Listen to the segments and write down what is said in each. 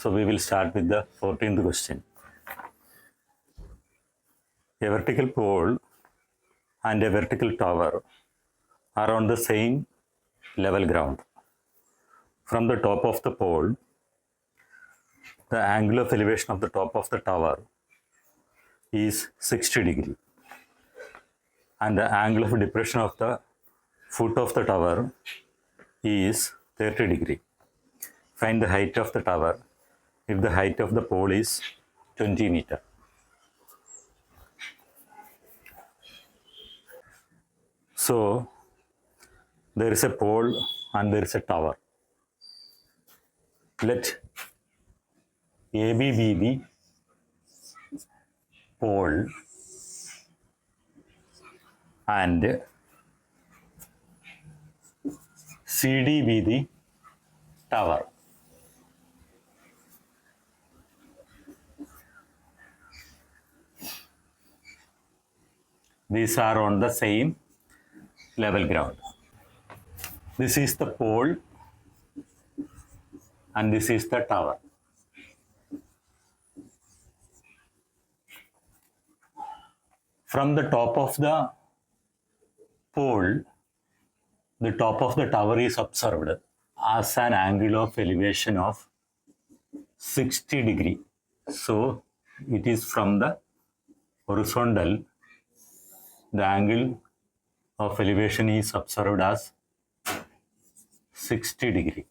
So we will start with the 14th question. A vertical pole and a vertical tower are on the same level ground. From the top of the pole, the angle of elevation of the top of the tower is 60 degree, and the angle of depression of the foot of the tower is 30 degree. Find the height of the tower if the height of the pole is 20 meter. So there is a pole and there is a tower. Let AB be the pole and CD be the tower. These are on the same level ground. This is the pole and this is the tower. From the top of the pole, the top of the tower is observed as an angle of elevation of 60 degree. So it is from the horizontal, the angle of elevation is observed as 60 degree.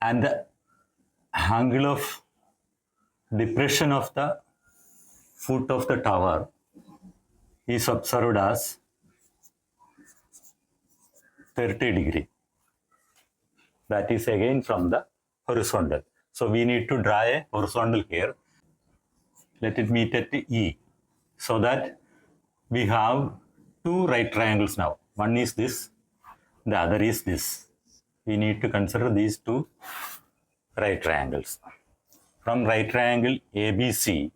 And the angle of depression of the foot of the tower is observed as 30 degree. That is again from the horizontal. So we need to draw a horizontal here. Let it meet at E, so that we have two right triangles now. One is this, the other is this. We need to consider these two right triangles. From right triangle ABC,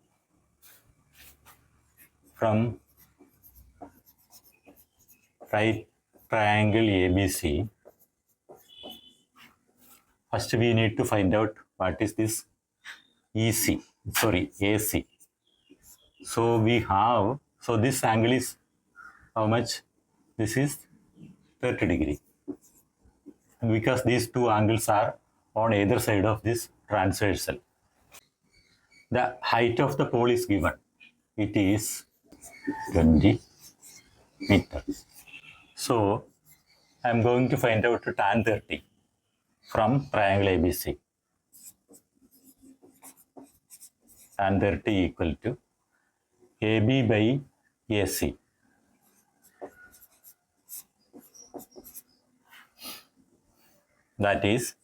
first we need to find out what is this AC. So we have, so this angle is how much? This is 30 degree. Because these two angles are on either side of this transversal. The height of the pole is given. It is 20 meters. So I am going to find out tan 30 from triangle ABC. Tan 30 equal to AB by AC. That is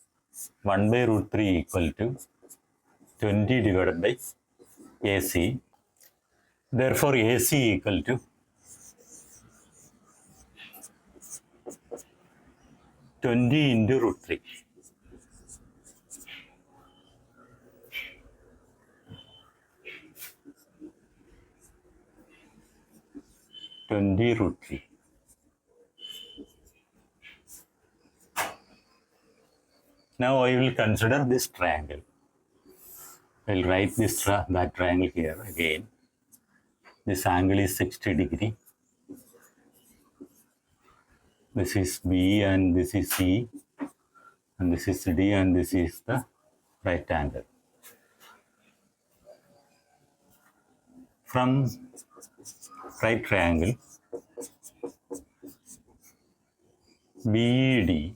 1 by root 3 equal to 20 divided by AC. Therefore, AC equal to 20 into root 3. Root 3. Now I will consider this triangle. I will write this that triangle here again. This angle is 60 degree. This is B and this is C, and this is D and this is the right angle. From right triangle BED,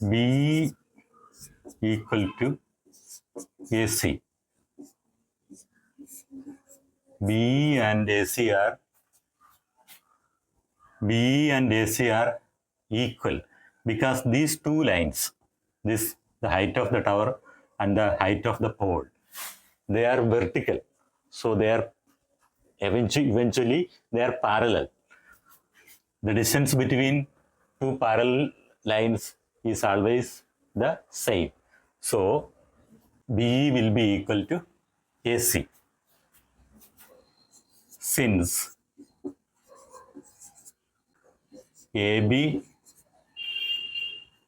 B equal to AC. B and AC are equal because these two lines, this the height of the tower and the height of the pole, they are vertical. So they are eventually they are parallel. The distance between two parallel lines is always the same. So BE will be equal to AC. Since AB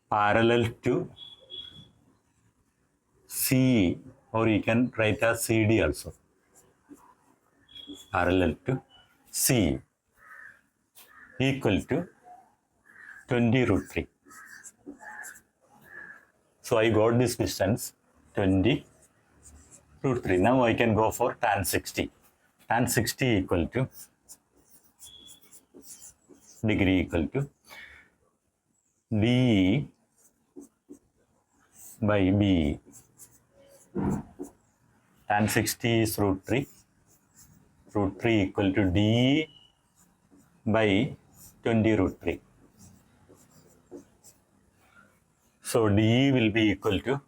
parallel to CE, or you can write as CD also, parallel to CE, equal to 20 root 3. So I got this distance 20 root 3. Now I can go for tan 60. Tan 60 equal to degree equal to DE by BE. Tan 60 is root 3. Root 3 equal to DE by 20 root 3. So DE will be equal to,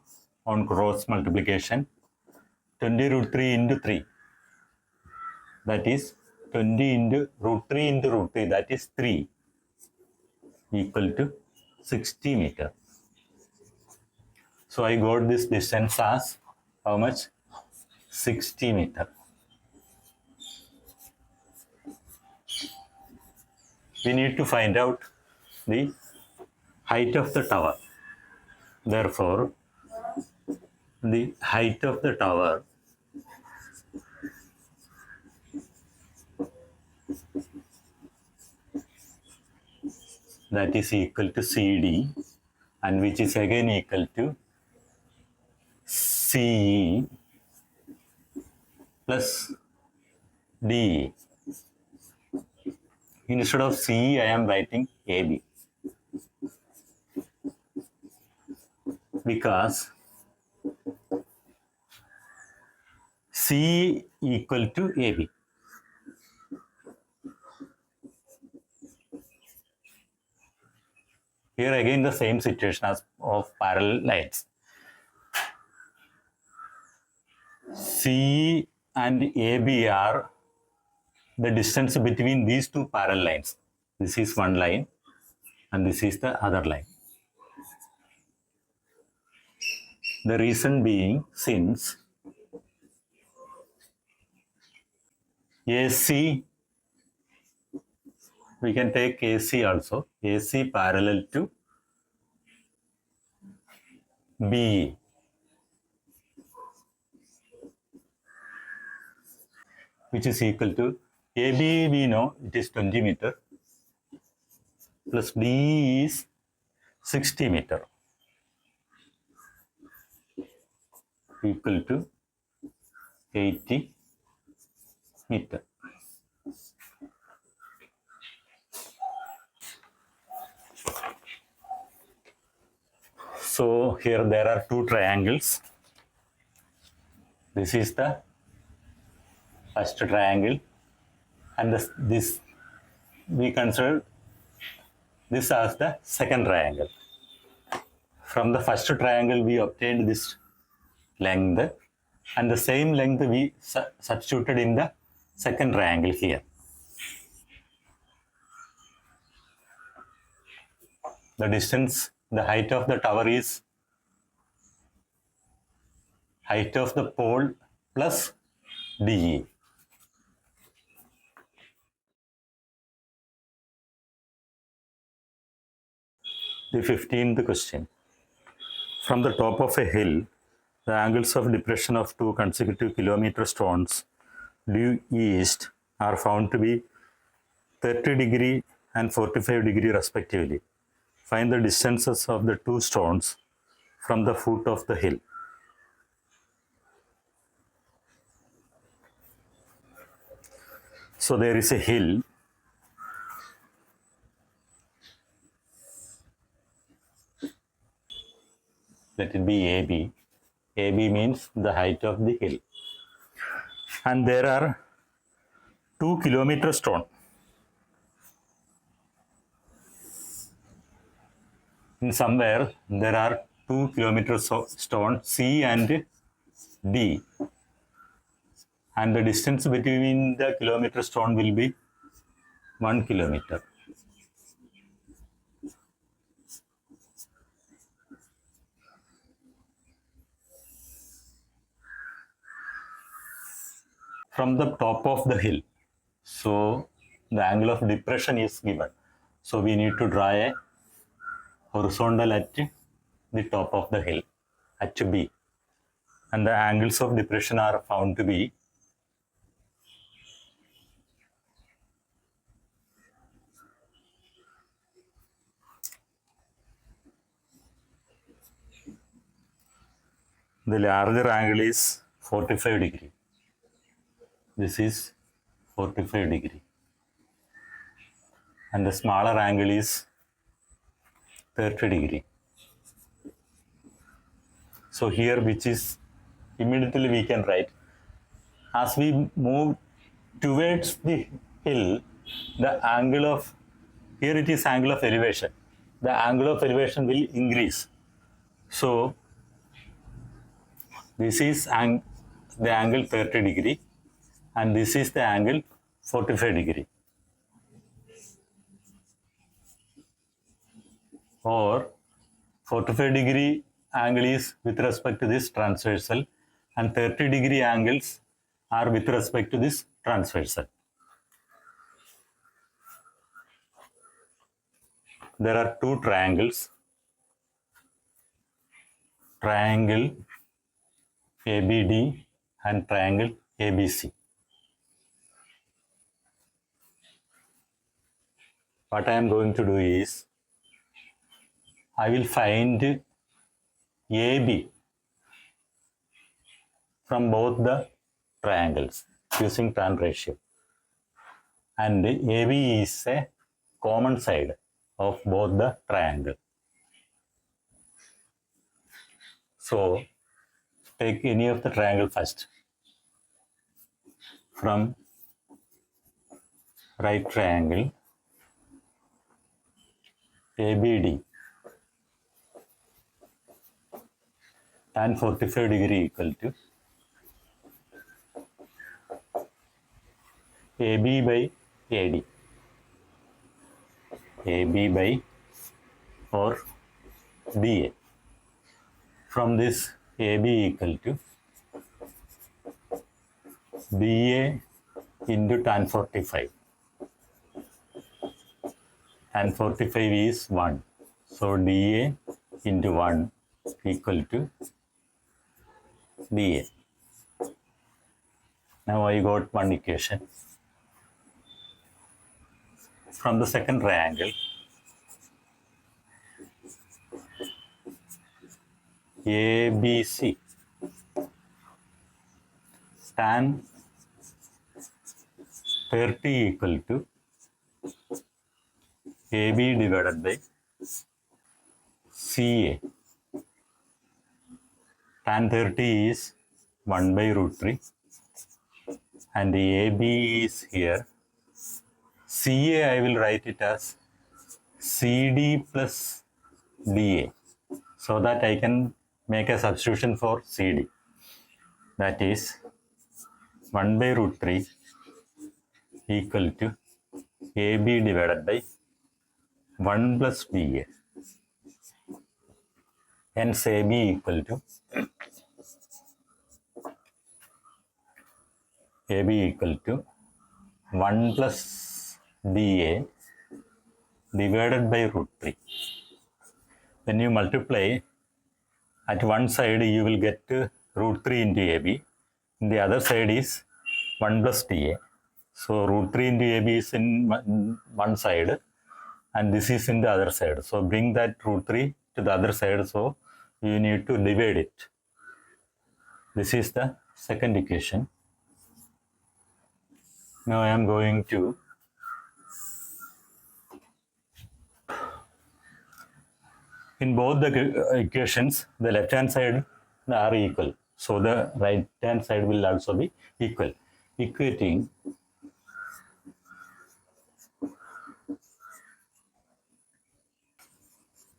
on cross multiplication, 20 root 3 into 3. That is 20 into root 3, that is 3, equal to 60 meter. So I got this distance as how much? 60 meter. We need to find out the height of the tower. Therefore, the height of the tower that is equal to CD, and which is again equal to CE plus DE. Instead of CE, I am writing AB, because CE equal to AB. Here again the same situation as of parallel lines. CE and AB are the distance between these two parallel lines. This is one line and this is the other line. The reason being, since AC, we can take AC also, AC parallel to BE. Which is equal to AB, we know it is 20 meter, plus BE is 60 meter, equal to 80 meter. So here there are two triangles. This is the first triangle, and this we consider this as the second triangle. From the first triangle we obtained this length, and the same length we substituted in the second triangle here. The distance, the height of the tower is height of the pole plus DE. The 15th question. From the top of a hill, the angles of depression of two consecutive kilometer stones due east are found to be 30 degree and 45 degree respectively. Find the distances of the two stones from the foot of the hill. So there is a hill. Let it be AB. AB means the height of the hill. And there are 2 kilometer stone. In somewhere there are 2 kilometer stone C and D. And the distance between the kilometer stone will be 1 kilometer. From the top of the hill. So the angle of depression is given. So we need to draw a horizontal at the top of the hill at B. And the angles of depression are found to be the larger angle is 45 degree. This is 45 degree. And the smaller angle is 30 degree. So here, which is immediately we can write, as we move towards the hill, the angle of, here it is angle of elevation. The angle of elevation will increase. So this is the angle 30 degree and this is the angle 45 degree. Or 45 degree angle is with respect to this transversal and 30 degree angles are with respect to this transversal. There are two triangles, triangle ABD and triangle ABC. What I am going to do is, I will find AB from both the triangles using tan ratio. And AB is a common side of both the triangle. So take any of the triangle first. From right triangle ABD, tan 45 degree equal to AB by AD. AB by or DA. From this AB equal to DA into tan 45. Tan 45 is 1. So DA into 1 equal to DA. Now I got one equation. From the second triangle, ABC, tan 30 equal to AB divided by CA. Tan 30 is 1 by root 3 and the AB is here. CA I will write it as CD plus DA so that I can make a substitution for CD. That is 1 by root 3 equal to AB divided by 1 plus DA. Hence AB equal to 1 plus DA divided by root 3. When you multiply, at one side you will get root 3 into AB. The other side is 1 plus DA. So root 3 into AB is in one side and this is in the other side. So bring that root 3 to the other side. So you need to divide it. This is the second equation. Now I am going to in both the equations, the left hand side are equal. So the right hand side will also be equal. Equating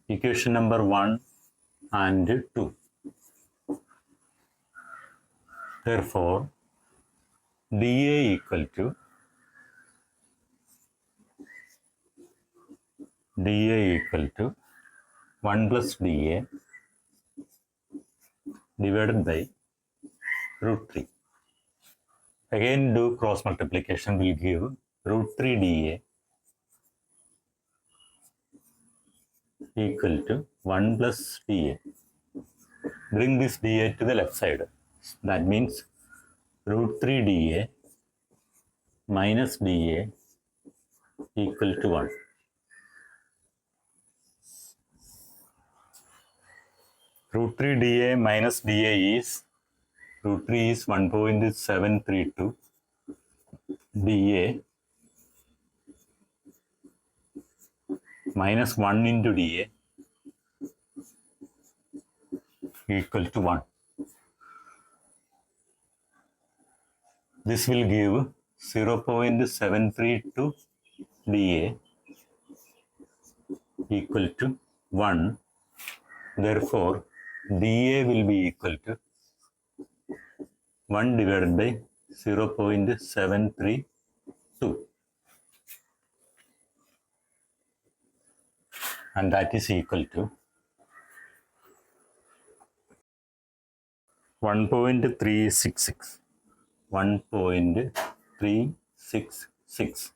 equation number 1 and 2. Therefore, dA equal to 1 plus dA divided by root 3. Again do cross multiplication will give root 3 dA equal to 1 plus dA. Bring this dA to the left side. That means root 3 dA minus dA equal to 1. Root 3 dA minus dA is, root 3 is 1.732 dA minus 1 into dA equal to 1. This will give 0.732 dA equal to 1. Therefore, dA will be equal to 1 divided by 0.732, and that is equal to 1.366. 1.366.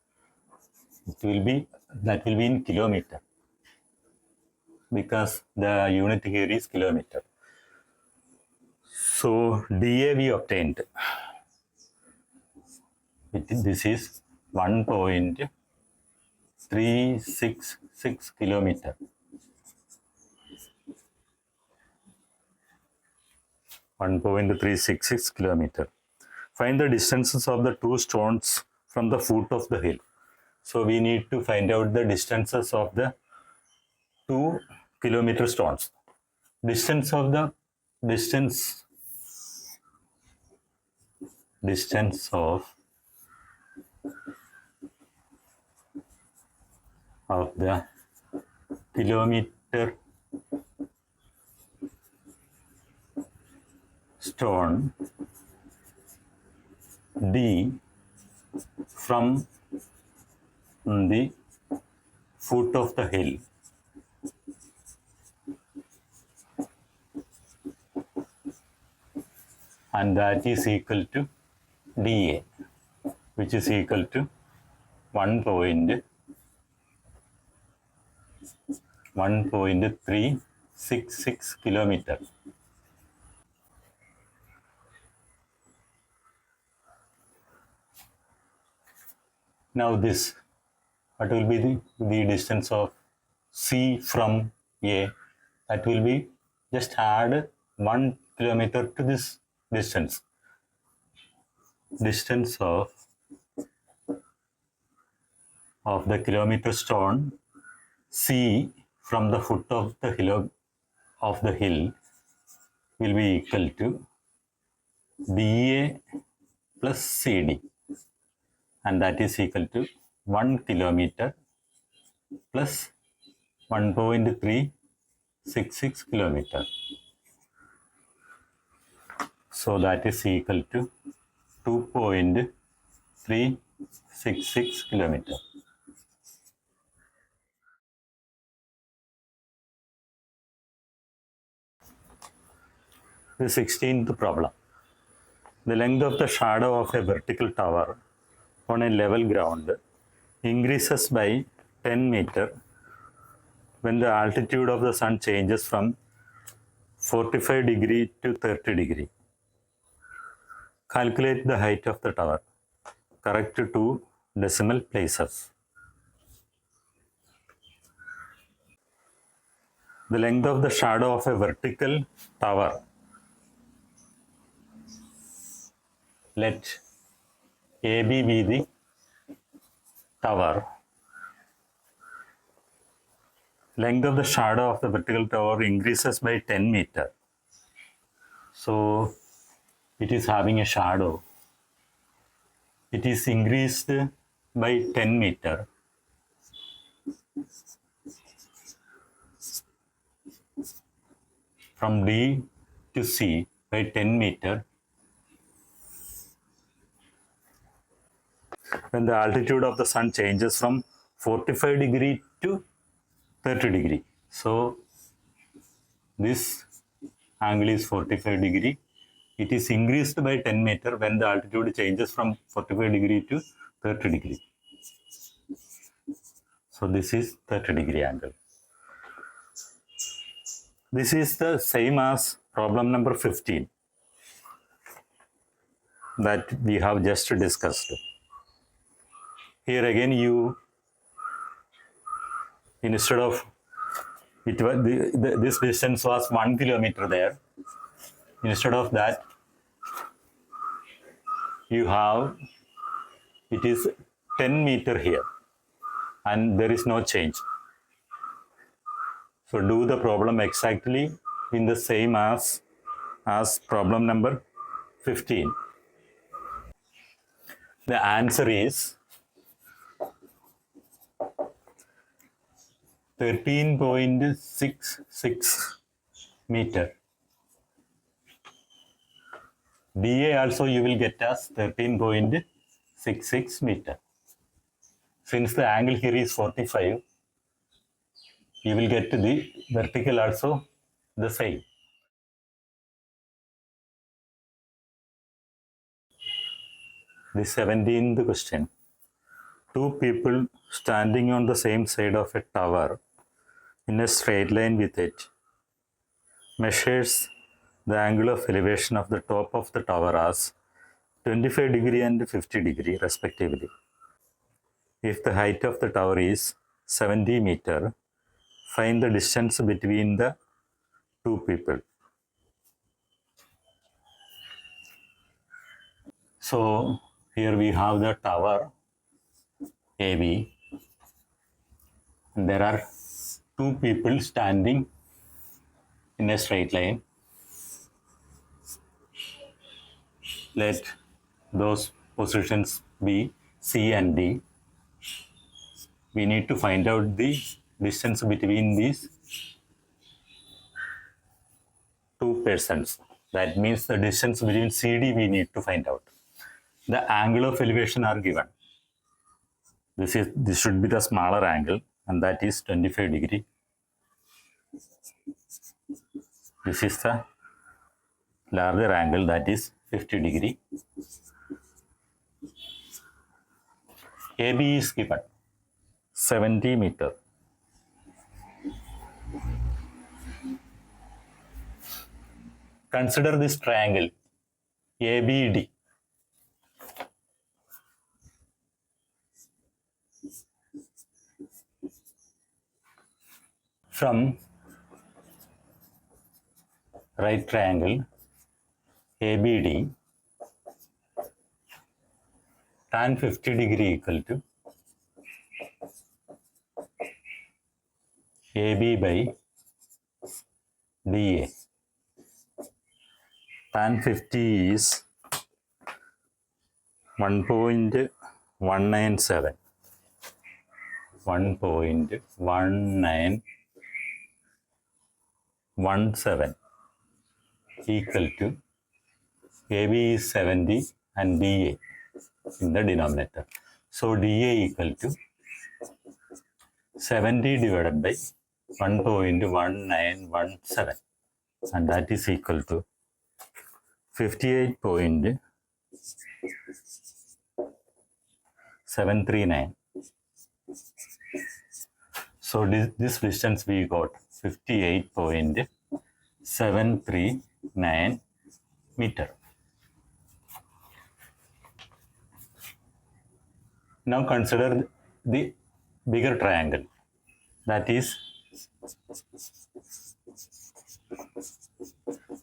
That will be in kilometer, because the unit here is kilometer. So dA we obtained. This is 1.366 kilometer. 1.366 kilometer. Find the distances of the two stones from the foot of the hill. So we need to find out the distances of the 2 kilometer stones. Distance of the kilometer stone D from the foot of the hill and that is equal to dA, which is equal to 1.366 kilometer. Now this, what will be the distance of C from A? That will be, just add 1 kilometer to this distance. Distance of the kilometer stone C from the foot of the hill will be equal to dA plus CD, and that is equal to 1 kilometer plus 1.366 kilometer. So that is equal to 2.366 kilometer. The 16th problem. The length of the shadow of a vertical tower on a level ground increases by 10 meter when the altitude of the sun changes from 45 degree to 30 degree. Calculate the height of the tower. Correct 2 decimal places. The length of the shadow of a vertical tower. Let AB be the tower. Length of the shadow of the vertical tower increases by 10 meter. So it is having a shadow. It is increased by 10 meter. From D to C by 10 meter when the altitude of the sun changes from 45 degree to 30 degree. So this angle is 45 degree. It is increased by 10 meter when the altitude changes from 45 degree to 30 degree. So this is 30 degree angle. This is the same as problem number 15 that we have just discussed. Here again instead of this distance was 1 kilometer there. Instead of that, you have it is 10 meter here, and there is no change. So do the problem exactly in the same as problem number 15. The answer is 13.66 meter. dA also you will get as 13.66 meter. Since the angle here is 45, you will get the vertical also the same. The 17th question. Two people standing on the same side of a tower in a straight line with it measures the angle of elevation of the top of the tower as 25 degree and 50 degree respectively. If the height of the tower is 70 meter, find the distance between the two people. So here we have the tower AB, and there are two people standing in a straight line. Let those positions be C and D. We need to find out the distance between these two persons. That means the distance between CD we need to find out. The angle of elevation are given. This should be the smaller angle, and that is 25 degree. This is the larger angle, that is 50 degree. AB is given 70 meter. Consider this triangle ABD. From right triangle ABD, tan 50 degree equal to AB by DA. Tan 50 is 1.197. 1.1917 equal to AB is 70 and DA in the denominator. So DA equal to 70 divided by 1.1917, and that is equal to 58.739. So this distance we got 58.739 meter. Now consider the bigger triangle, that is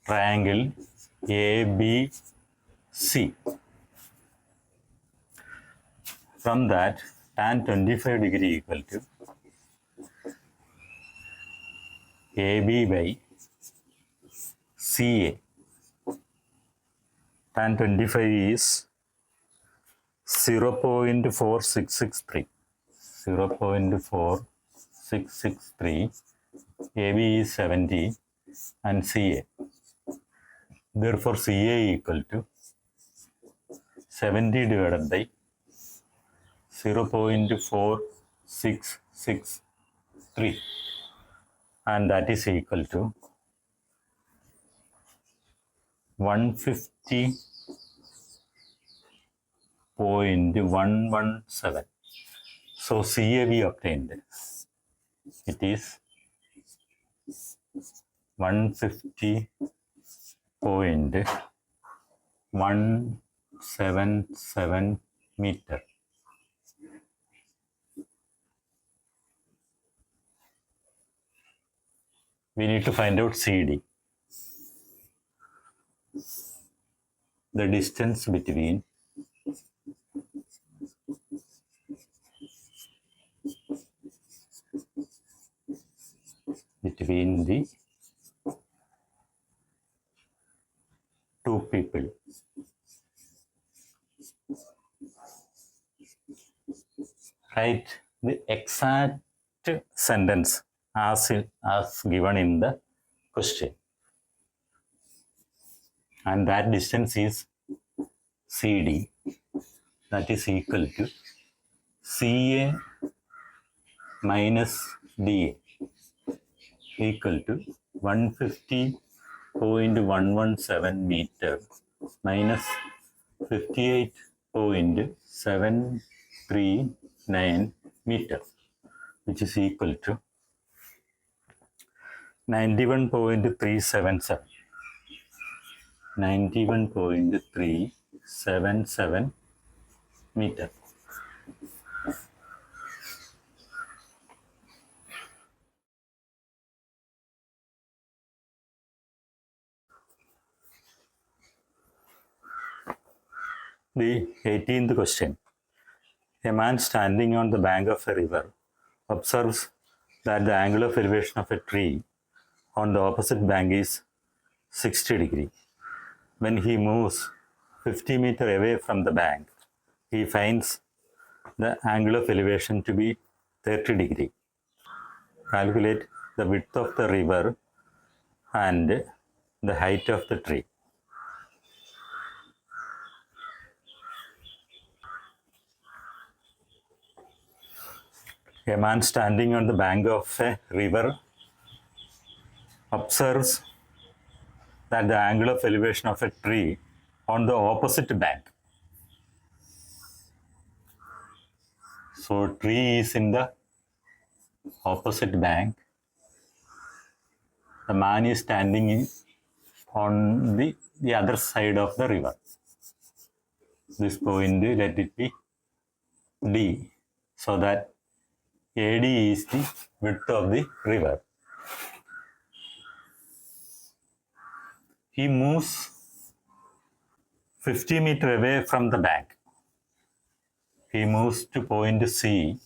triangle ABC. From that, tan 25 degree equal to AB by CA. Tan 25 is 0.4663. 0.4663. AB is 70 and CA. Therefore, CA equal to 70 divided by 0.4663, and that is equal to 150.117. So CA we obtained. It is 150.177 meter. We need to find out CD. The distance between the two people. Write the exact sentence as given in the question. And that distance is CD, that is equal to CA minus DA equal to 150.117 meter minus 58.739 meter, which is equal to 91.377. 91.377 meter. The 18th question. A man standing on the bank of a river observes that the angle of elevation of a tree on the opposite bank is 60 degree. When he moves 50 meters away from the bank, he finds the angle of elevation to be 30 degree. Calculate the width of the river and the height of the tree. A man standing on the bank of a river observes that the angle of elevation of a tree on the opposite bank. So tree is in the opposite bank. The man is standing on the other side of the river. This point, let it be D, so that AD is the width of the river. He moves 50 meters away from the bank. He moves to point C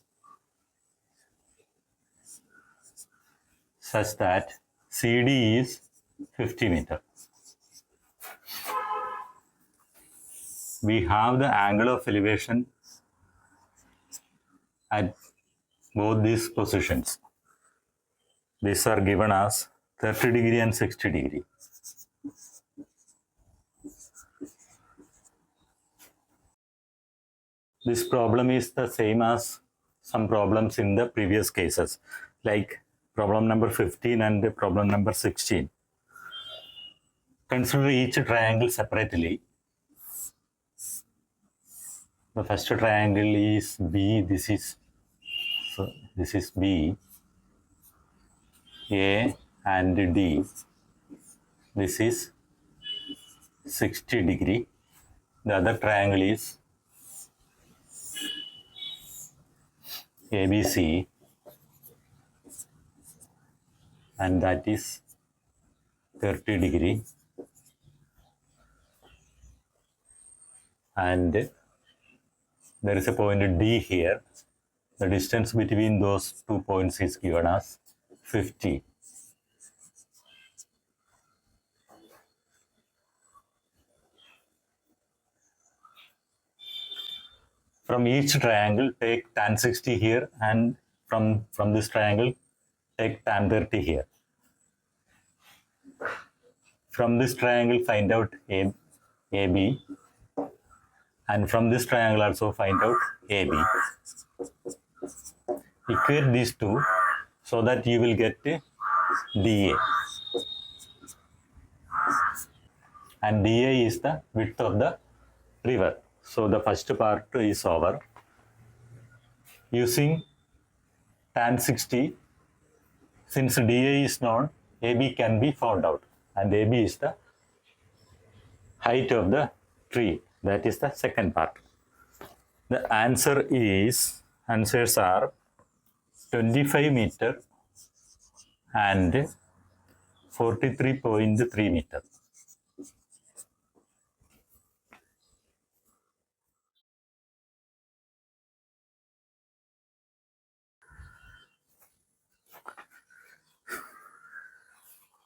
such that CD is 50 meters. We have the angle of elevation at both these positions. These are given as 30 degree and 60 degree. This problem is the same as some problems in the previous cases, like problem number 15 and problem number 16. Consider each triangle separately. The first triangle is B, this is B, A and D. This is 60 degree. The other triangle is ABC, and that is 30 degree. And there is a point D here. The distance between those 2 points is given as 50. From each triangle, take tan 60 here, and from this triangle, take tan 30 here. From this triangle, find out AB, and from this triangle also find out AB. Equate these two so that you will get DA. And DA is the width of the river. So the first part is over. Using tan 60, since DA is known, AB can be found out, and AB is the height of the tree. That is the second part. The answers are 25 meter and 43.3 meter.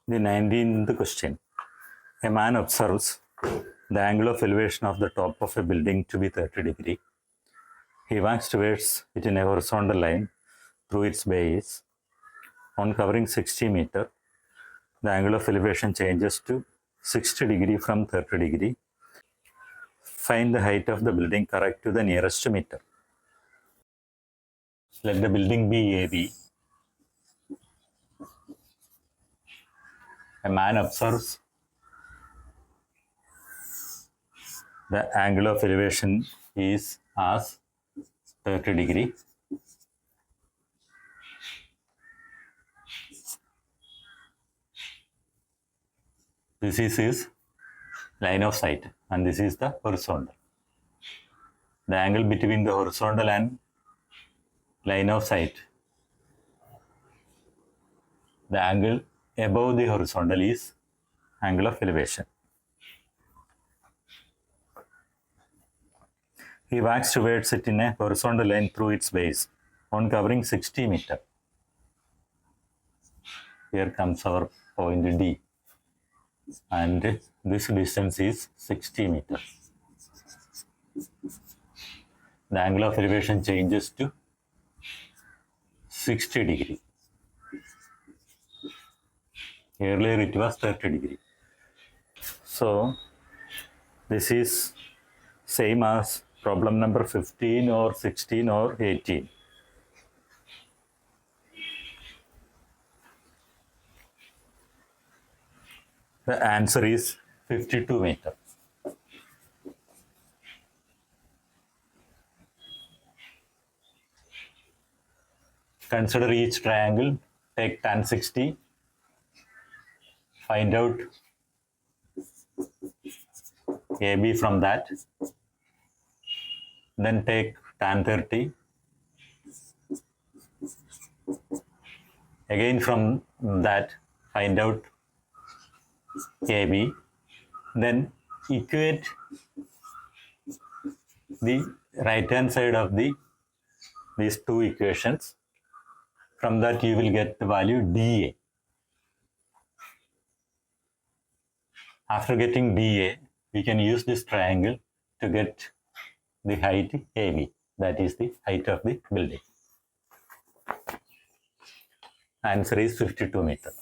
The 19th question. A man observes the angle of elevation of the top of a building to be 30 degree. He walks towards it in a horizontal line through its base. On covering 60 meter, the angle of elevation changes to 60 degree from 30 degree. Find the height of the building correct to the nearest meter. Let the building be AB. A man observes the angle of elevation is as 30 degree. This is his line of sight, and this is the horizontal. The angle between the horizontal and line of sight, the angle above the horizontal is angle of elevation. He walks towards it in a horizontal line through its base on covering 60 meter. Here comes our point D, and this distance is 60 meter. The angle of elevation changes to 60 degree. Earlier it was 30 degree. So this is same as problem number 15 or 16 or 18. The answer is 52 meter. Consider each triangle, take tan 60, find out AB from that, then take tan 30, again from that find out AB, then equate the right hand side of these two equations. From that you will get the value dA. After getting dA, we can use this triangle to get the height AB. That is the height of the building. Answer is 52 meter.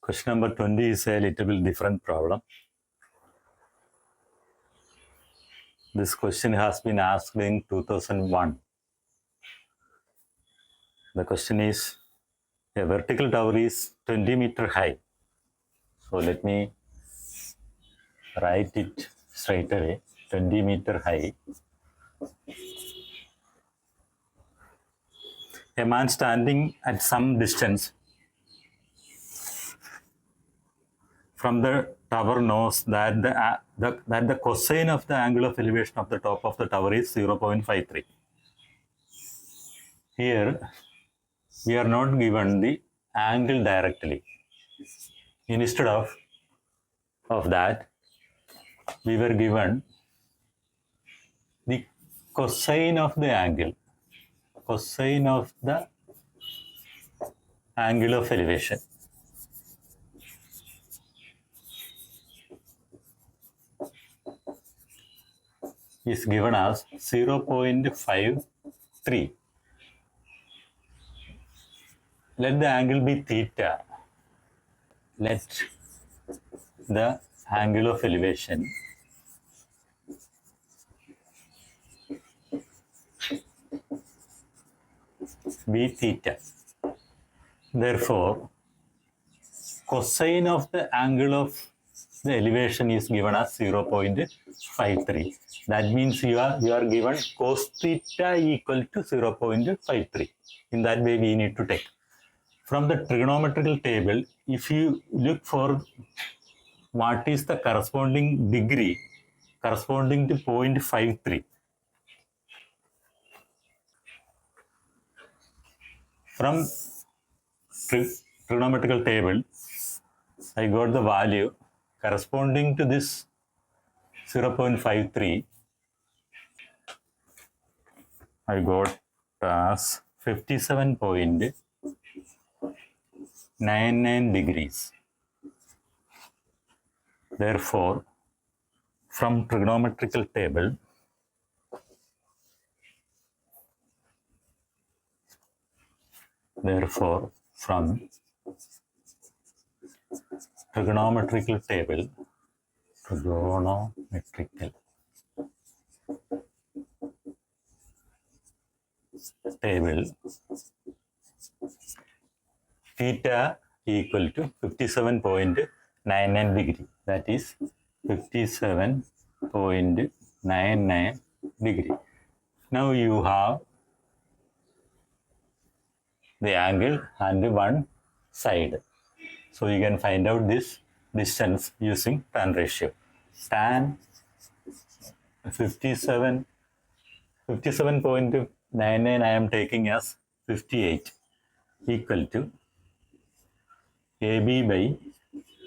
Question number 20 is a little bit different problem. This question has been asked in 2001. The question is, a vertical tower is 20 meter high. So let me write it straight away, 20 meter high. A man standing at some distance from the tower knows that the cosine of the angle of elevation of the top of the tower is 0.53. Here, we are not given the angle directly. Instead of that, we were given the cosine of the angle. Cosine of the angle of elevation. Is given as 0.53. Let the angle be theta. Let the angle of elevation be theta. Therefore, cosine of the angle of the elevation is given as 0.53. That means you are given cos theta equal to 0.53. In that way we need to take. From the trigonometrical table, if you look for what is the corresponding degree corresponding to 0.53, from trigonometrical table, I got the value corresponding to this 0.53. I got as 57.99 degrees. Therefore, from trigonometrical table, from trigonometrical table, theta equal to 57.99 degree. That is 57.99 degree. Now you have the angle and one side. So you can find out this distance using tan ratio. Tan 57.99 I am taking as 58 equal to AB by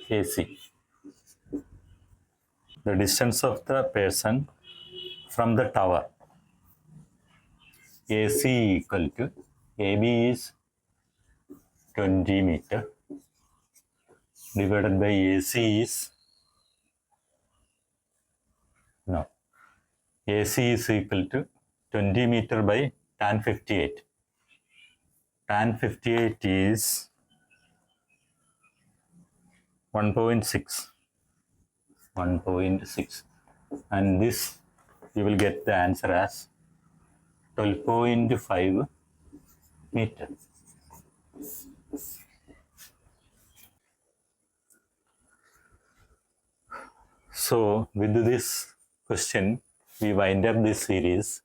AC. The distance of the person from the tower. AC equal to AB is 20 meter divided by AC is AC is equal to 20 meter by tan 58. Tan 58 is 1.6. And this you will get the answer as 12.5 meter. So with this question, we wind up this series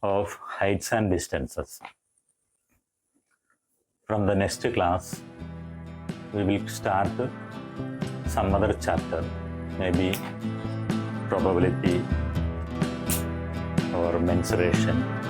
of heights and distances. From the next class, we will start some other chapter, maybe probability or mensuration.